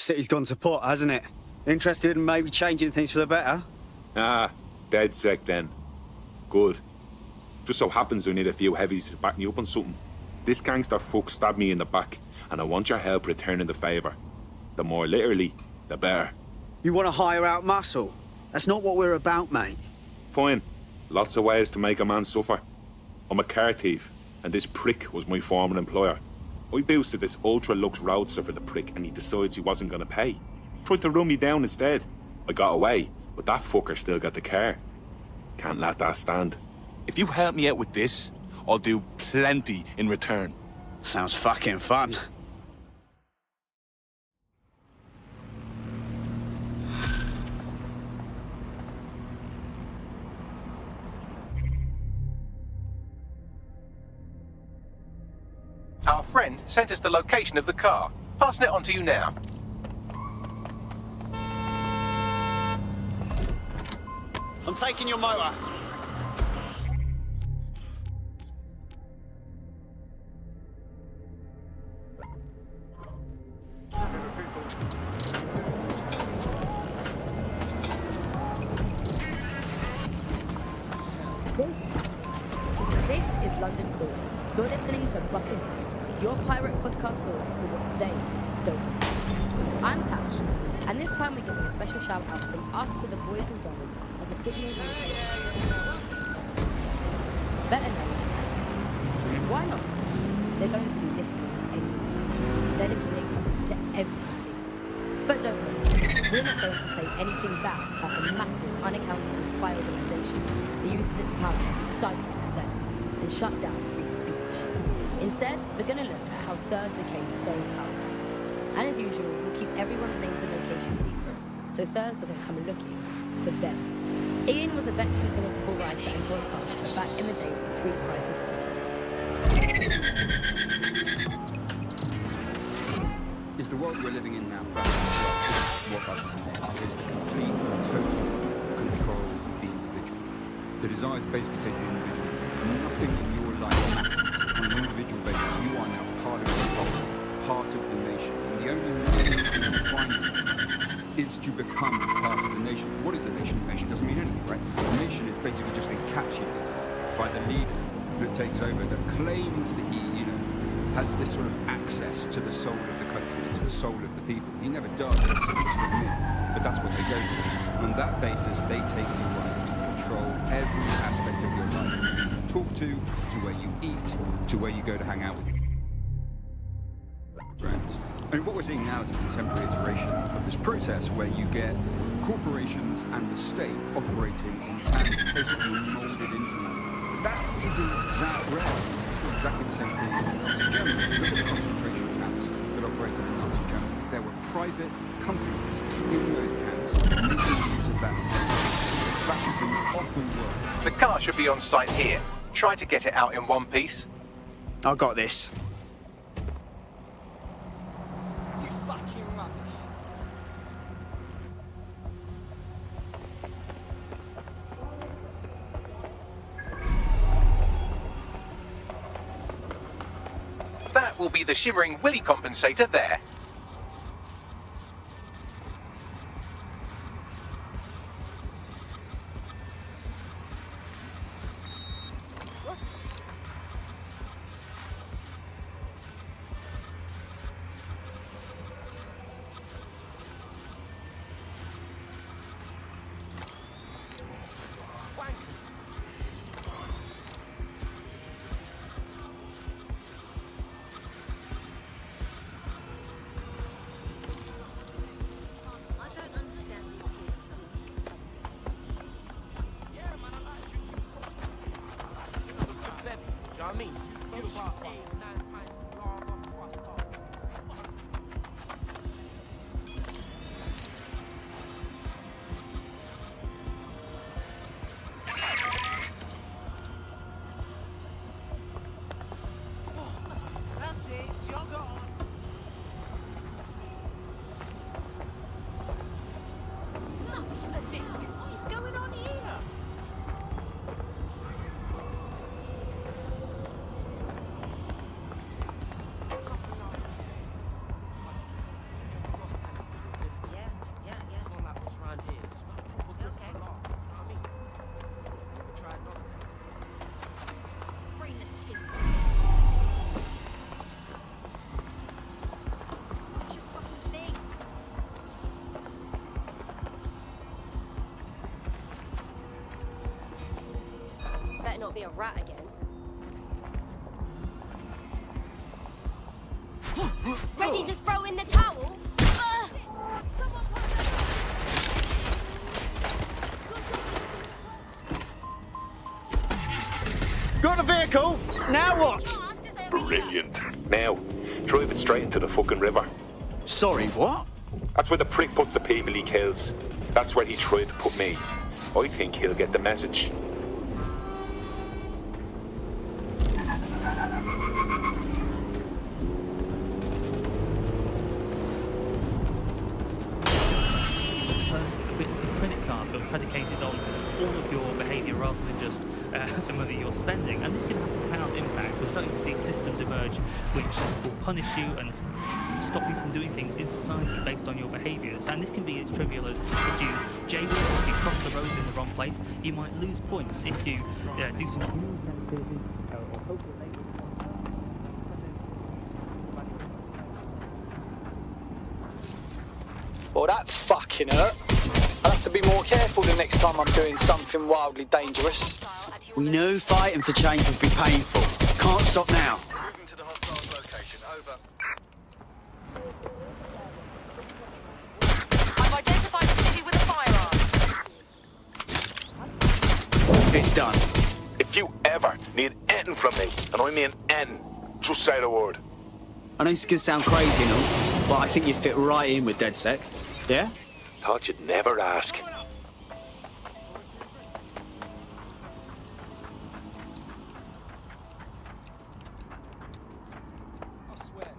city's gone to pot, hasn't it? Interested in maybe changing things for the better? Ah, dead sick then. Good. Just so happens we need a few heavies to back me up on something. This gangster fuck stabbed me in the back, and I want your help returning the favour. The more literally, the better. You want to hire out muscle? That's not what we're about, mate. Fine. Lots of ways to make a man suffer. I'm a car thief, and this prick was my former employer. I boosted this ultra-lux roadster for the prick, and he decides he wasn't going to pay. Tried to run me down instead. I got away, but that fucker still got the car. Can't let that stand. If you help me out with this, I'll do plenty in return. Sounds fucking fun. Our friend sent us the location of the car. Passing it on to you now. I'm taking your motor. This is London Calling. You're listening to Buckingham, your pirate podcast source for what they don't know. I'm Tash, and this time we're giving a special shout out from us to the boys and girls of the Pygmy better known as Six. Why not? They're going to be listening anyway. They're listening to everything. But don't worry, we're not going to say anything bad about the massive, unaccountable spy organisation that uses its powers to stifle dissent and shut down free speech. Instead, we're going to look at how SIRS became so powerful. And as usual, we'll keep everyone's names and locations secret, so SIRS doesn't come looking for them. Ian was a veteran political writer and broadcaster back in the days of pre-crisis Britain. Is the world we're living in now fashion? What fascism is the complete and total control of the individual. The desire to basically say to the individual, nothing in your life matters. On an individual basis, you are now part of the culture, part of the nation. And the only way you can find it is to become part of the nation. What is a nation? A nation doesn't mean anything, right? A nation is basically just encapsulated by the leader that takes over, that claims that he, has this sort of access to the soul of the country, to the soul of the people. He never does, it's just a myth, but that's what they go for. On that basis, they take the right to control every aspect of your life. Talk to where you eat, to where you go to hang out with your friends. And what we're seeing now is a contemporary iteration of this process where you get corporations and the state operating in tandem, basically molded into one. But that isn't that rare. Exactly the same thing in Nazi Germany. Look at the concentration camps that operated in Nazi Germany. There were private companies in those camps making use of that system. Fascism often works. The car should be on site here. Try to get it out in one piece. I got this. You fucking rubbish. That will be the Shivering Willy compensator there. not be a rat again. Ready to throw in the towel? Got the vehicle? Now what? Brilliant. Now, drive it straight into the fucking river. Sorry, what? That's where the prick puts the people he kills. That's where he tried to put me. I think he'll get the message. Credit card, but predicated on all of your behaviour rather than just the money you're spending. And this can have a profound impact. We're starting to see systems emerge which will punish you and stop you from doing things in society based on your behaviours. And this can be as trivial as if you jaywalk, if you cross the road in the wrong place, you might lose points. If you do some Well, that fucking hurt. I'll have to be more careful the next time I'm doing something wildly dangerous. We knew fighting for change would be painful. Can't stop now. Moving to the hostile location. Over. I've identified the city with a firearm. It's done. If you ever need anything from me, and I mean N, just say the word. I know this can sound crazy and all, but I think you'd fit right in with DedSec. Yeah? Thought you'd never ask. I swear,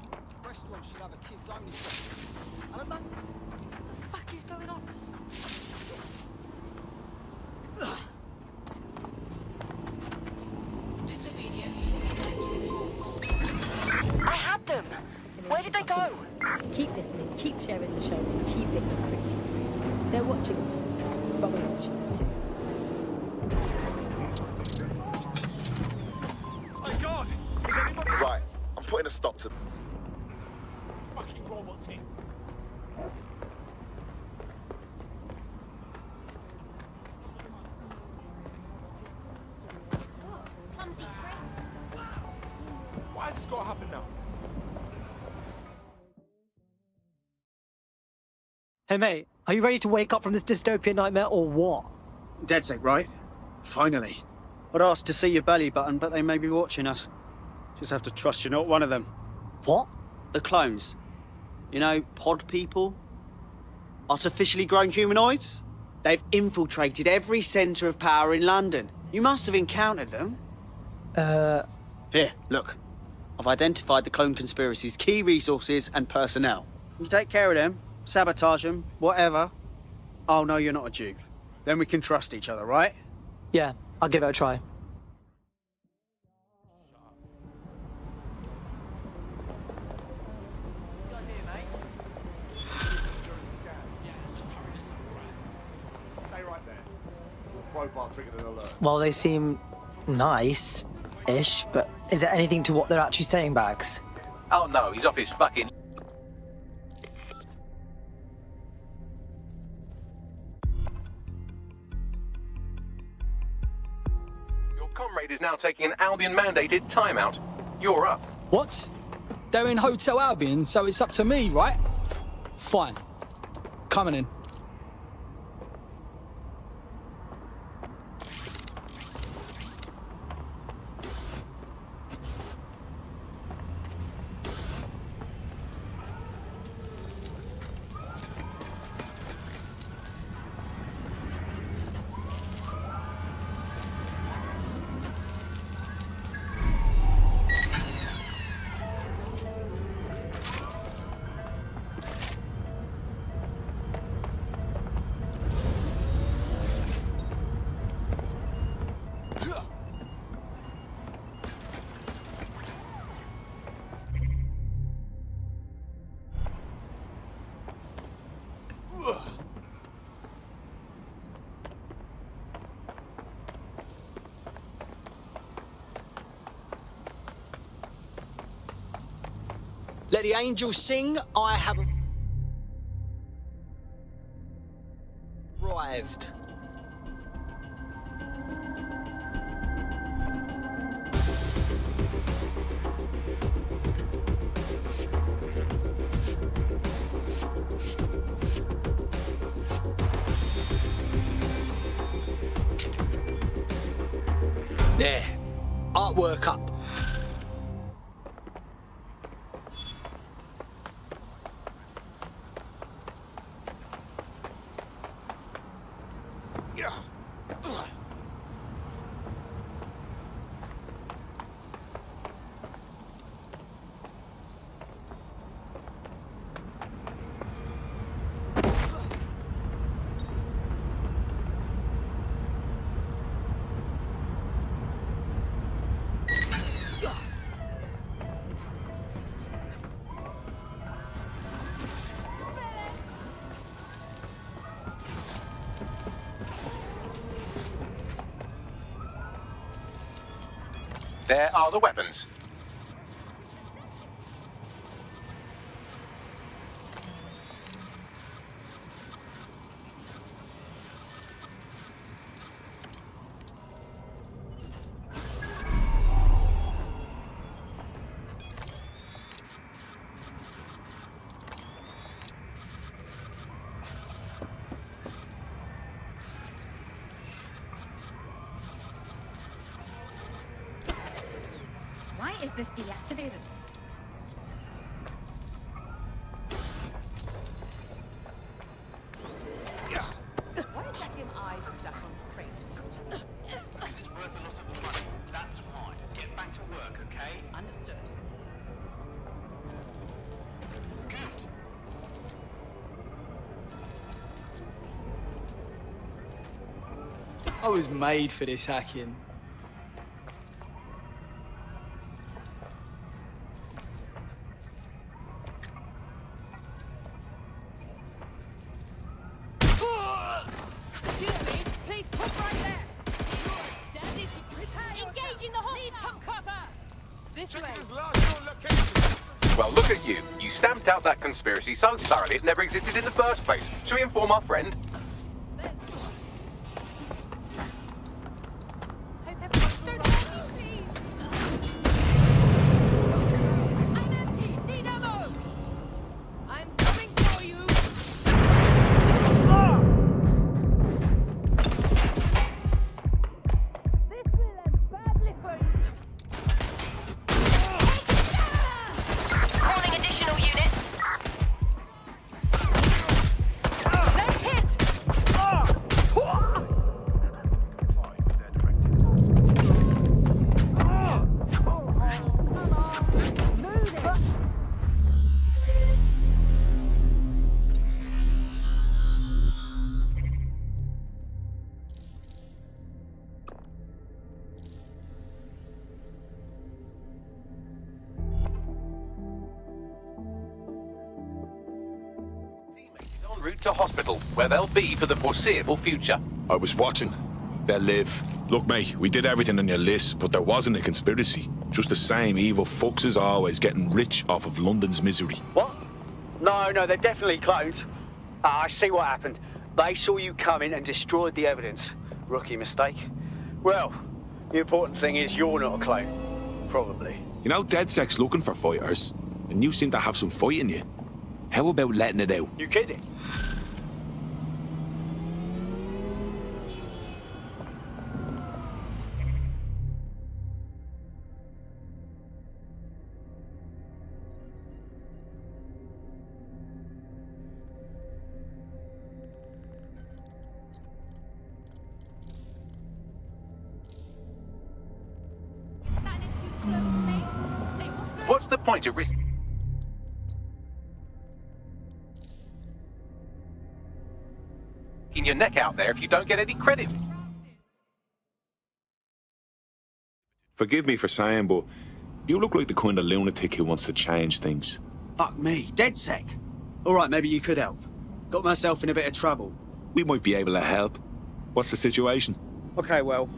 restaurants should have a kids only section. And I don't... What the fuck is going on? I had them. Where did they go? Keep listening, keep sharing the show, and keep being encrypted. They're watching us, but we're watching them too. My God! Is anybody... Right, I'm putting a stop to... Fucking robot team. Why has this got to happen now? Hey mate, are you ready to wake up from this dystopian nightmare or what? DedSec, right? Finally. I'd asked to see your belly button, but they may be watching us. Just have to trust you're not one of them. What? The clones. You know, pod people? Artificially grown humanoids? They've infiltrated every centre of power in London. You must have encountered them. Here, look. I've identified the clone conspiracy's key resources and personnel. You take care of them, sabotage them, whatever. Oh, no, you're not a dupe. Then we can trust each other, right? Yeah, I'll give it a try. Stay right there. Your profile triggered an alert. Well, they seem nice-ish, but is there anything to what they're actually saying, Bags? Oh no, he's off his fucking... Your comrade is now taking an Albion-mandated timeout. You're up. What? They're in Hotel Albion, so it's up to me, right? Fine. Coming in. Let the angels sing, I have arrived. There. Artwork up. There are the weapons. Why is this deactivated? Why exactly am I stuck on the crate? This is worth a lot of money. That's why. Get back to work, okay? Understood. Good. I was made for this hacking. Excuse me, please stop right there. Engaging the hole. Need some cover. This way. Well, look at you. You stamped out that conspiracy so thoroughly it never existed in the first place. Shall we inform our friend? I'm empty. Need ammo. I'm coming for you. This will end badly for you. Calling additional units. They're hit. En route to hospital, where they'll be for the foreseeable future. I was watching. They'll live. Look, mate, we did everything on your list, but there wasn't a conspiracy. Just the same evil fucks as always, getting rich off of London's misery. What? No, they're definitely clones. I see what happened. They saw you coming and destroyed the evidence. Rookie mistake. Well, the important thing is you're not a clone. Probably. You know, DedSec's looking for fighters, and you seem to have some fight in you. How about letting it out? You kidding? Standing too close, mate. Hey, what's going on? What's the point of risking your neck out there if you don't get any credit? Forgive me for saying, but you look like the kind of lunatic who wants to change things. Fuck me, DedSec. All right, maybe you could help. Got myself in a bit of trouble. We might be able to help. What's the situation? Okay, well,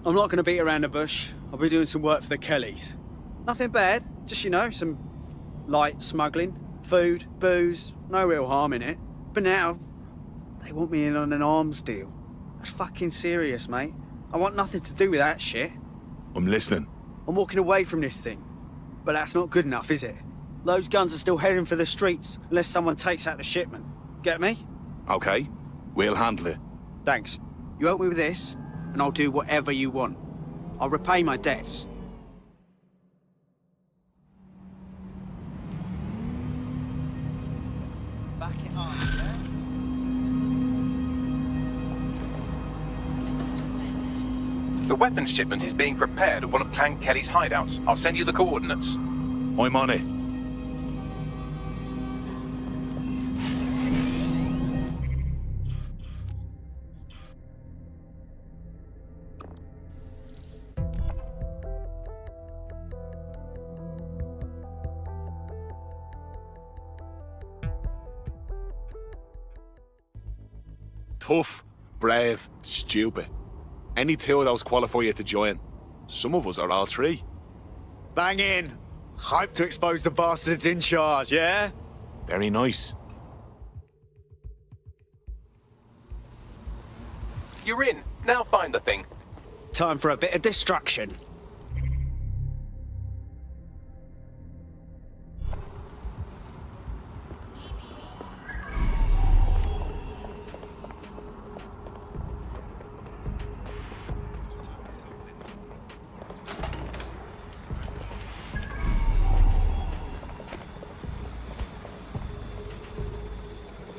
I'm not going to beat around the bush. I'll be doing some work for the Kellys. Nothing bad, just, you know, some light smuggling, food, booze, no real harm in it. But now, they want me in on an arms deal. That's fucking serious, mate. I want nothing to do with that shit. I'm listening. I'm walking away from this thing. But that's not good enough, is it? Those guns are still heading for the streets unless someone takes out the shipment. Get me? Okay, we'll handle it. Thanks. You help me with this, and I'll do whatever you want. I'll repay my debts. Back it up, yeah? The weapons shipment is being prepared at one of Clan Kelly's hideouts. I'll send you the coordinates. I'm on it. Tough, brave, stupid. Any two of those qualify you to join. Some of us are all three. Bang in. Hype to expose the bastards in charge, yeah? Very nice. You're in. Now find the thing. Time for a bit of destruction.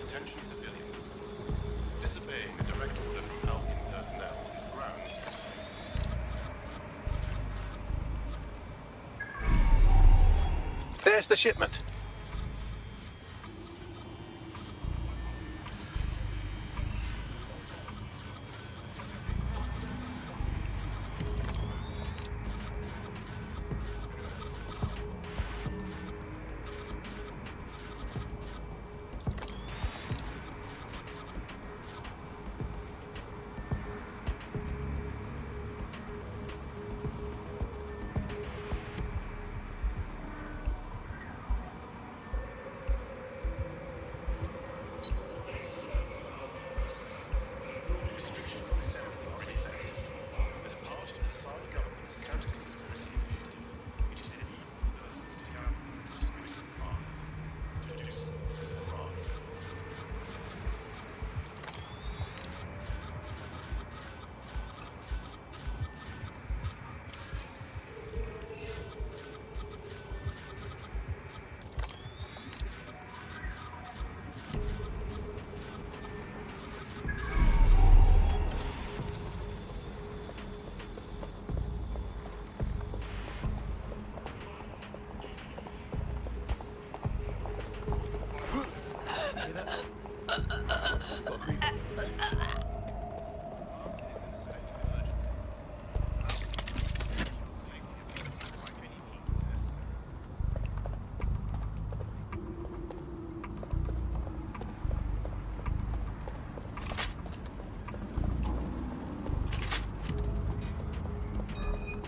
Attention civilians. Disobeying a direct order from Albion personnel is grounds. There's the shipment. Restrictions on assembly are in effect. As part of the Hassan government's counter-conspiracy initiative, it is illegal for persons to gather Security 5 to do so as a crime.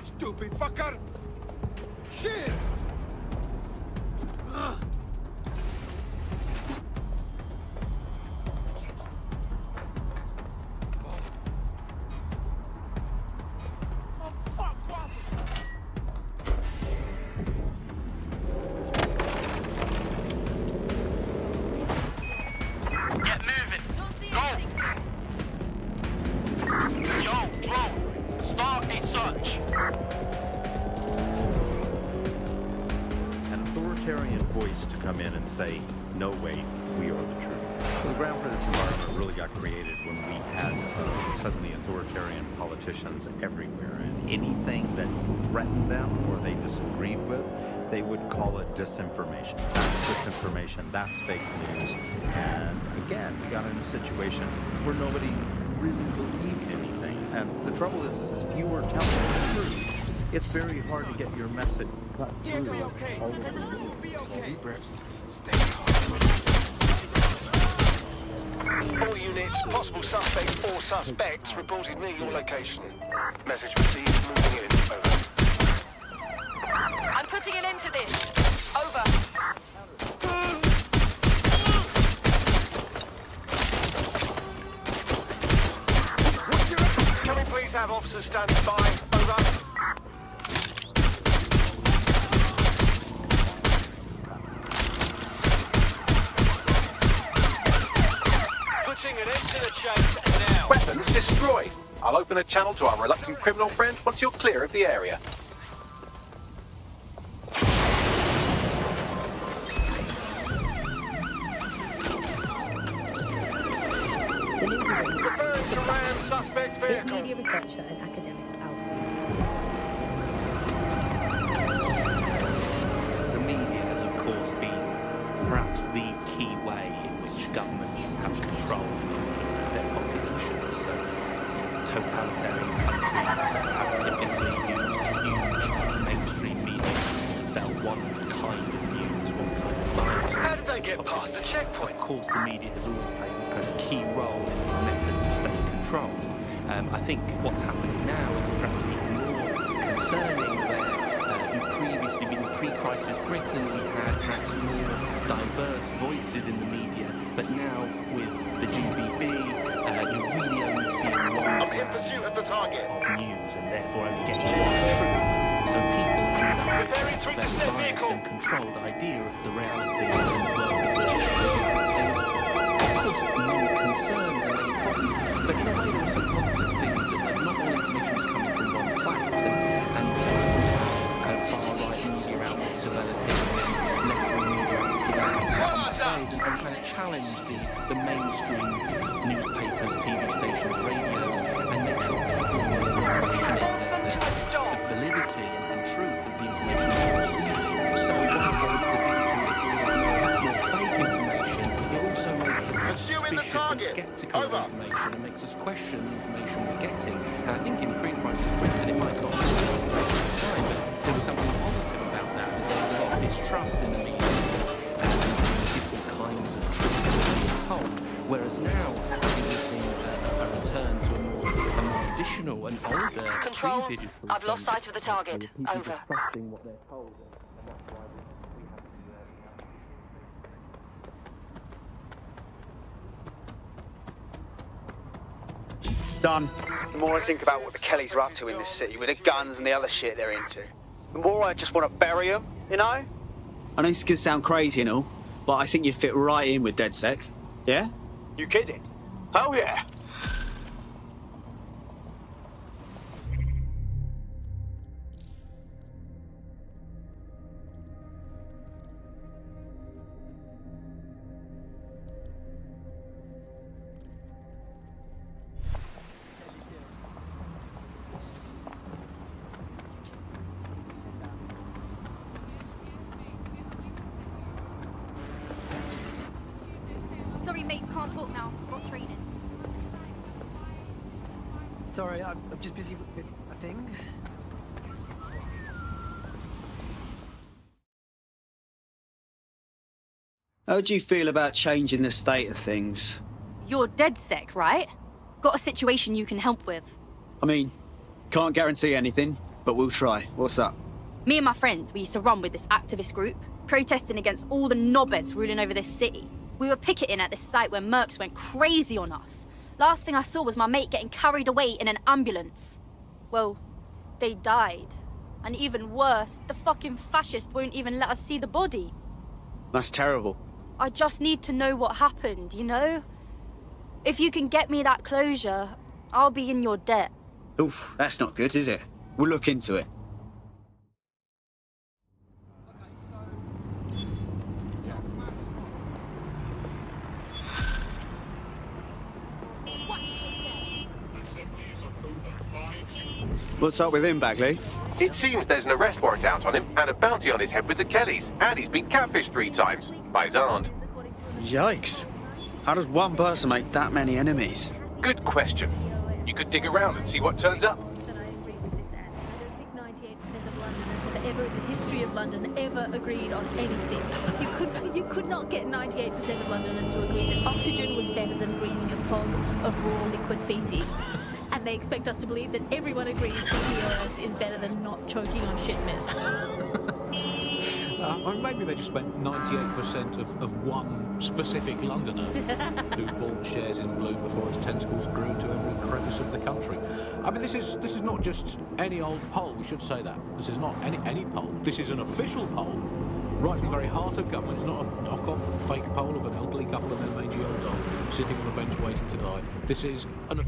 Stupid fucker! Shit! Get moving. Go. Yo, drone. Start a search. An authoritarian voice to come in and say, no, wait, we are the truth. So the ground for this environment really got created when we had suddenly authoritarian politicians everywhere, and anything that threatened them or they disagreed with, they would call it disinformation. That's disinformation, that's fake news. And again, we got in a situation where nobody really believed anything. And the trouble is if you were telling the truth, it's very hard to get your message cut through all over the world. Deep breaths. Stay All units, possible suspect or suspects reported near your location. Message received, moving in. Over. I'm putting an end to this. Over. Can we please have officers standing by? Over. Putting an end to the chase now. Weapons destroyed. I'll open a channel to our reluctant criminal friend once you're clear of the area. Referring to Ryan suspect's His vehicle. media researcher and academic Alfred. The media has, of course, been perhaps the key way in which governments have controlled and influenced their populations. So, totalitarian countries have typically used huge mainstream media to sell one kind of news, one kind of virus. How did they get past the checkpoint? Of course, the media has always played this kind of key role in these methods of state control. I think what's happening now is perhaps even more concerning, where previously, in pre-crisis Britain, we had perhaps more diverse voices in the media, but now with the GBB, you really only see one pursuit of the target of news, and therefore only getting one truth. So people end up with a very biased and controlled idea of the reality of the world. There's, of course, many concerns and many problems, but in a way there are some positive things that not all information is coming from one place, and so kind of far-right media outlets developing, left-wing media outlets developing, and kind of challenge the mainstream newspapers, TV stations, radios, and make sure people are questioning the validity and truth of the information they're receiving. So whilst there's the digital more fake information, it also makes us suspicious and sceptical of information and makes us question the information we're getting. And I think in pre-crisis Britain, it might not be the time, but there was something positive about that there was a lot of distrust in the media and different kinds of truth being told. Whereas now, I think we're seeing a return to a more traditional and older Control, pre-digital I've lost sight of the target. people Over. trusting what they're told, and that's why we have to Done. The more I think about what the Kellys are up to in this city with the guns and the other shit they're into, the more I just want to bury them, you know? I know this could sound crazy and all, but I think you'd fit right in with DedSec. Yeah? You kidding? Oh yeah. Sorry, mate, can't talk now. Got training. Sorry, I'm just busy with a thing. How do you feel about changing the state of things? You're DedSec, right? Got a situation you can help with. I mean, can't guarantee anything, but we'll try. What's up? Me and my friend, we used to run with this activist group, protesting against all the knobheads ruling over this city. We were picketing at this site where mercs went crazy on us. Last thing I saw was my mate getting carried away in an ambulance. Well, they died. And even worse, the fucking fascists won't even let us see the body. That's terrible. I just need to know what happened, you know? If you can get me that closure, I'll be in your debt. Oof, that's not good, is it? We'll look into it. What's up with him, Bagley? It seems there's an arrest warrant out on him and a bounty on his head with the Kellys. And he's been catfished 3 times by his aunt. Yikes. How does one person make that many enemies? Good question. You could dig around and see what turns up. Ever in the history of London ever agreed on anything. You could not get 98% of Londoners to agree that oxygen was better than breathing a fog of raw liquid feces. And they expect us to believe that everyone agrees CPOS is better than not choking on shit mist. Maybe they just meant 98% of one specific Londoner who bought shares in Bloom before its tentacles grew to every crevice of the country. I mean, this is not just any old poll. We should say that this is not any poll. This is an official poll, right from the very heart of government. It's not a knockoff fake poll of an elderly couple and their mangy old dog sitting on a bench waiting to die. This is an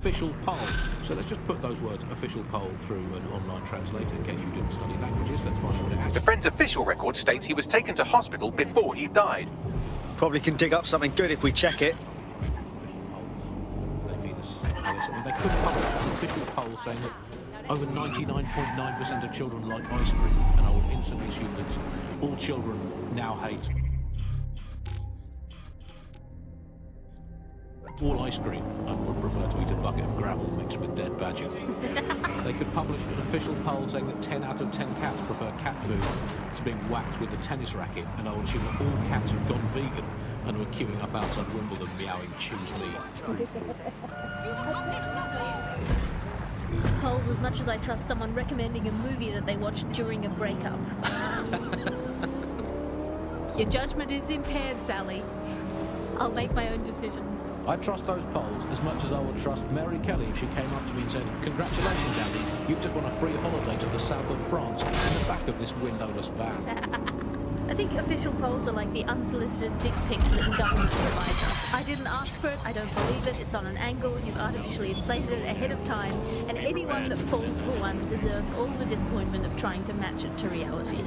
official poll. So let's just put those words official poll through an online translator in case you didn't study languages. Let's find out what it The actually... friend's official record states he was taken to hospital before he died. Probably can dig up something good if we check it. They could publish an official poll saying that over 99.9% of children like ice cream, and I would instantly assume that all children now hate all ice cream and would prefer to eat a bucket of gravel mixed with dead badger. They could publish an official poll saying that 10 out of 10 cats prefer cat food to being whacked with a tennis racket, and I would assume that all cats have gone vegan and were queuing up outside Wimbledon meowing choose me. Polls as much as I trust someone recommending a movie that they watched during a breakup. Your judgment is impaired, Sally. I'll make my own decisions. I trust those polls as much as I would trust Mary Kelly if she came up to me and said, "Congratulations, Andy, you've just won a free holiday to the south of France in the back of this windowless van." I think official polls are like the unsolicited dick pics that government provides us. I didn't ask for it, I don't believe it, it's on an angle, you've artificially inflated it ahead of time, and anyone that falls for one deserves all the disappointment of trying to match it to reality.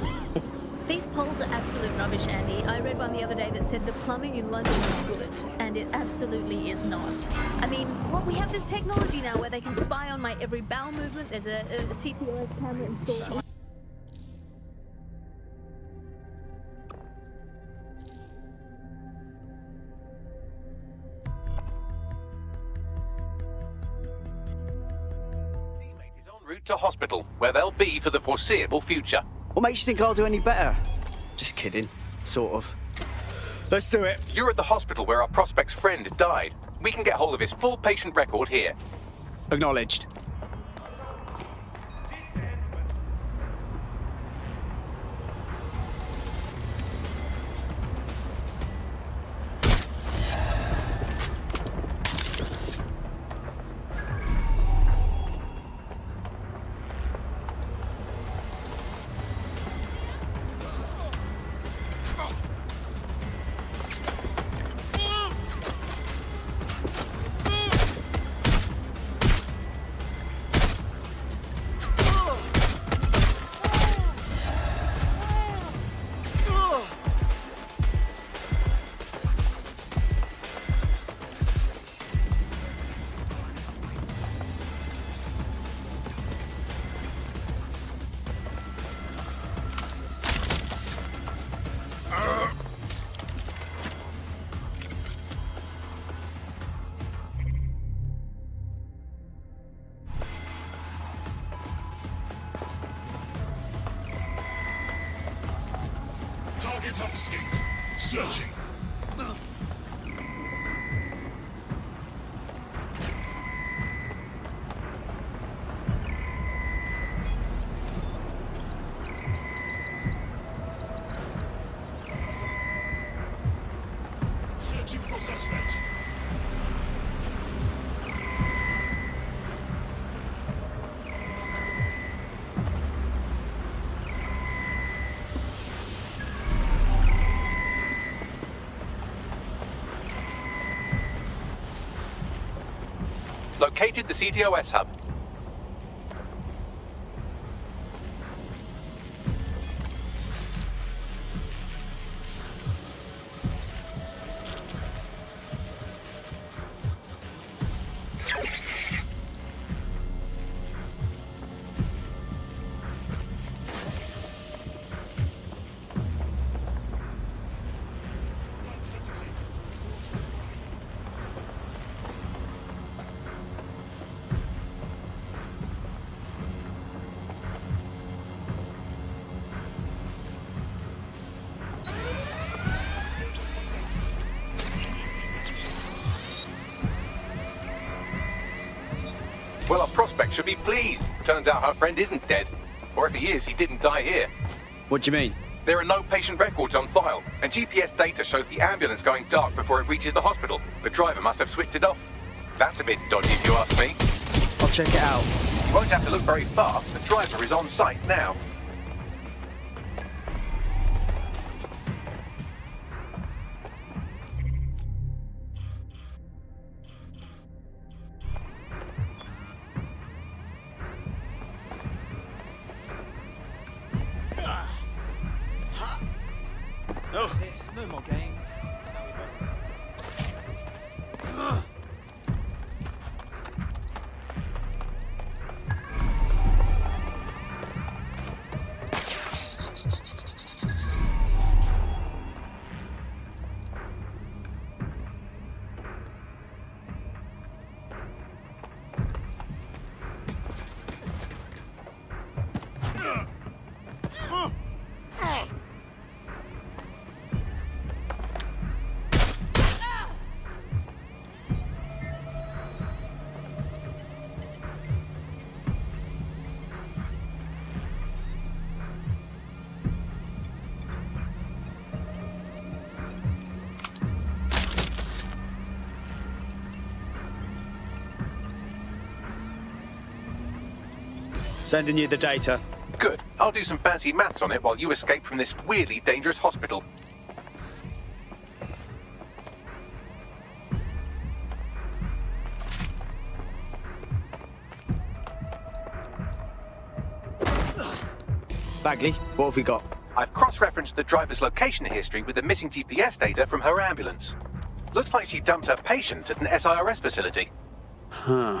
These polls are absolute rubbish, Andy. I read one the other day that said the plumbing in London is good, and it absolutely is not. I mean, we have this technology now where they can spy on my every bowel movement. There's a CPOS camera installed. Teammate is en route to hospital, where they'll be for the foreseeable future. What makes you think I'll do any better? Just kidding. Sort of. Let's do it. You're at the hospital where our prospect's friend died. We can get hold of his full patient record here. Acknowledged. Target has escaped. Searching. Searching for suspect. Located the CTOS hub. Well, our prospect should be pleased. Turns out our friend isn't dead. Or if he is, he didn't die here. What do you mean? There are no patient records on file, and GPS data shows the ambulance going dark before it reaches the hospital. The driver must have switched it off. That's a bit dodgy if you ask me. I'll check it out. You won't have to look very far. The driver is on site now. Sending you the data. Good. I'll do some fancy maths on it while you escape from this weirdly dangerous hospital. Bagley, what have we got? I've cross-referenced the driver's location history with the missing GPS data from her ambulance. Looks like she dumped her patient at an SIRS facility. Huh.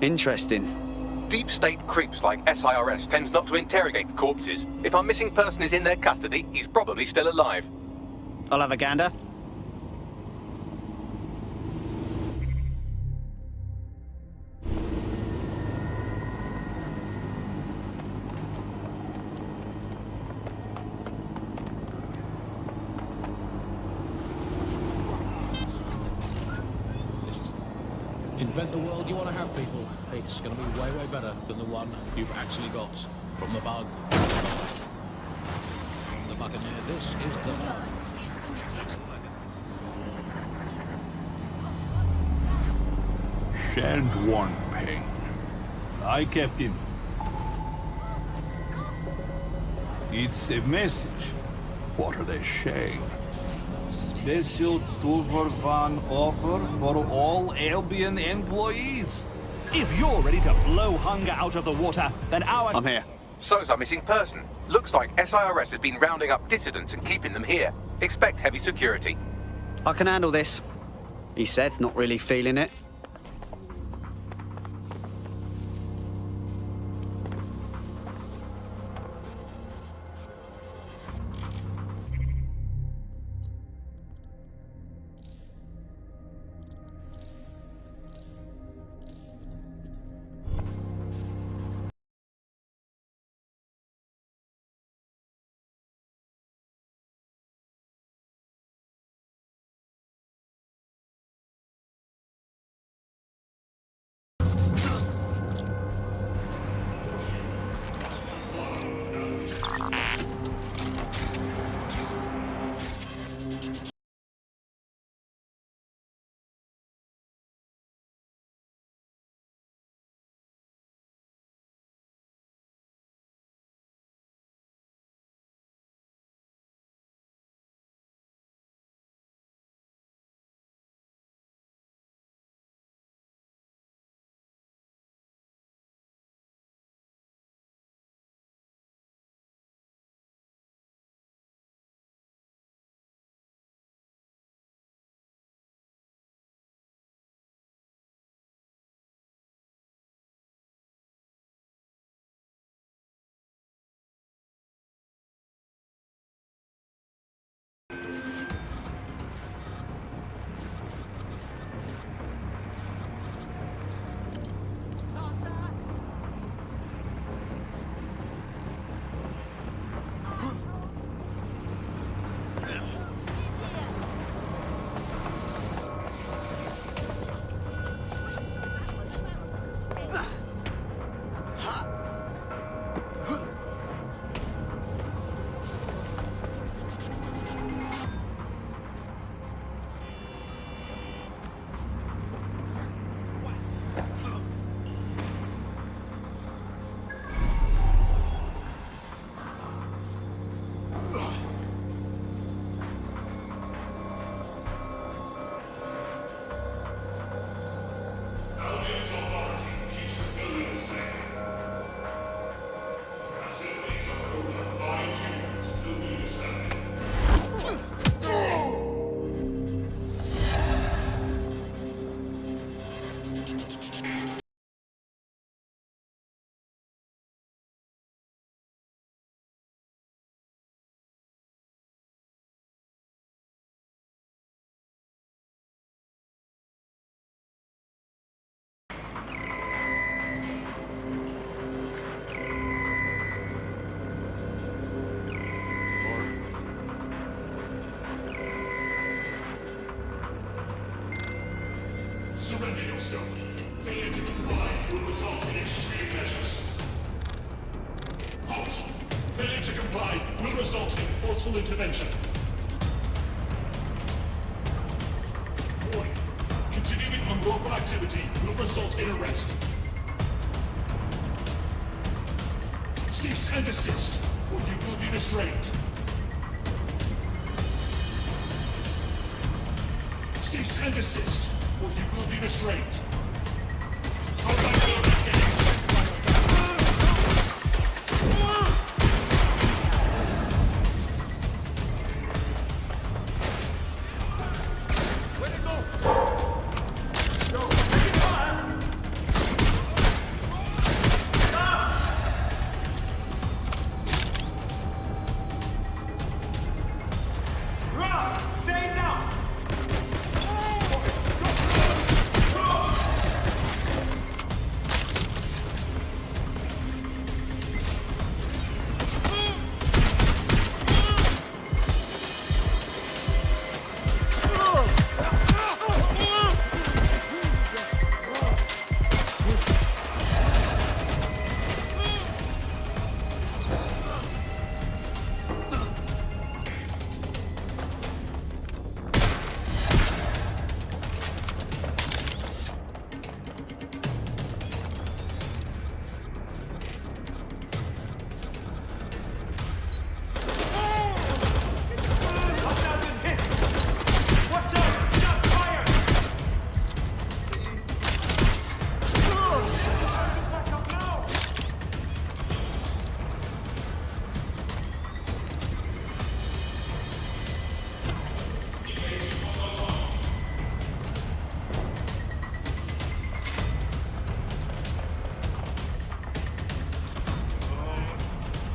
Interesting. Deep state creeps like SIRS tend not to interrogate corpses. If our missing person is in their custody, he's probably still alive. I'll have a gander. Invent the world you want to have, people. It's going to be way, way better than the one you've actually got. From the bug. From the Buccaneer, this is the bug. Send one ping. Aye, Captain. It's a message. What are they saying? Special 2-for-1 offer for all Albion employees. If you're ready to blow hunger out of the water, then our... I'm here. So's our missing person. Looks like SIRS has been rounding up dissidents and keeping them here. Expect heavy security. I can handle this, he said, not really feeling it. Surrender yourself. Failure to comply will result in extreme measures. Halt! Failure to comply will result in forceful intervention. Warning. Continuing unlawful activity will result in arrest. Cease and desist, or you will be restrained. Cease and desist, or you will be restrained.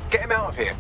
Get him out of here.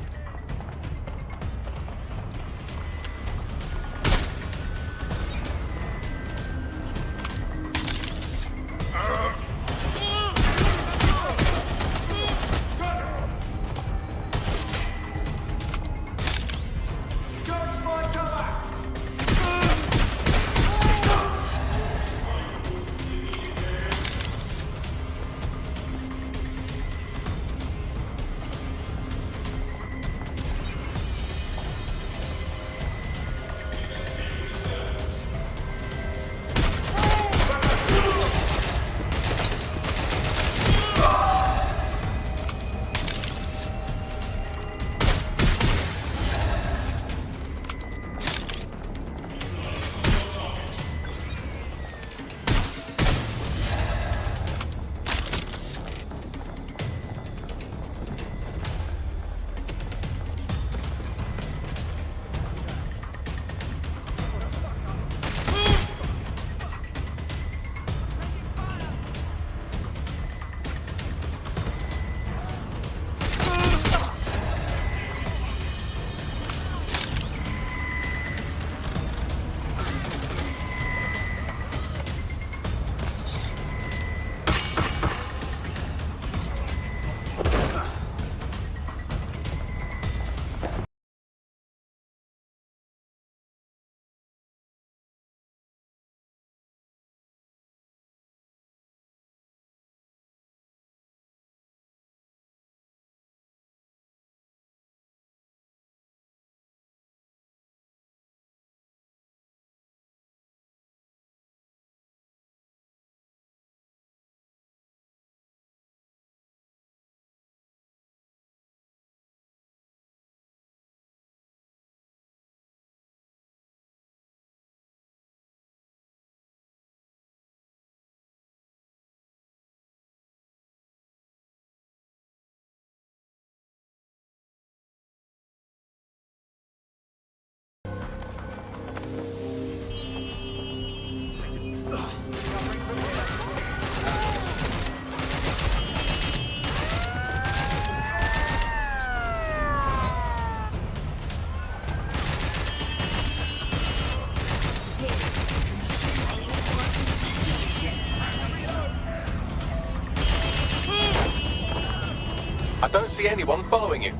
I don't see anyone following you.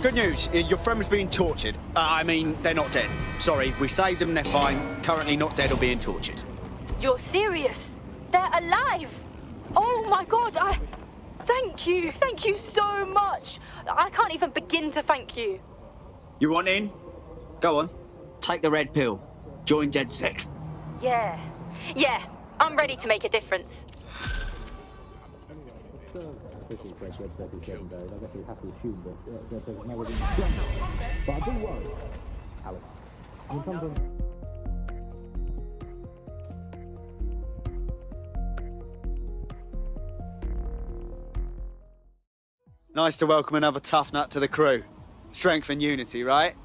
Good news, your friend was being tortured. I mean, they're not dead. Sorry, we saved them, they're fine. Currently not dead or being tortured. You're serious? They're alive? Oh my god, Thank you so much. I can't even begin to thank you. You want in? Go on. Take the red pill. Join DedSec. Yeah, I'm ready to make a difference. official press website is 7 days. I guess we have to assume that there's never been but I do worry, Alex. I mean, sometimes... Nice to welcome another tough nut to the crew. Strength and unity, right?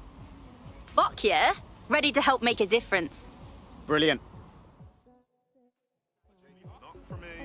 Fuck yeah. Ready to help make a difference. Brilliant. Not for me.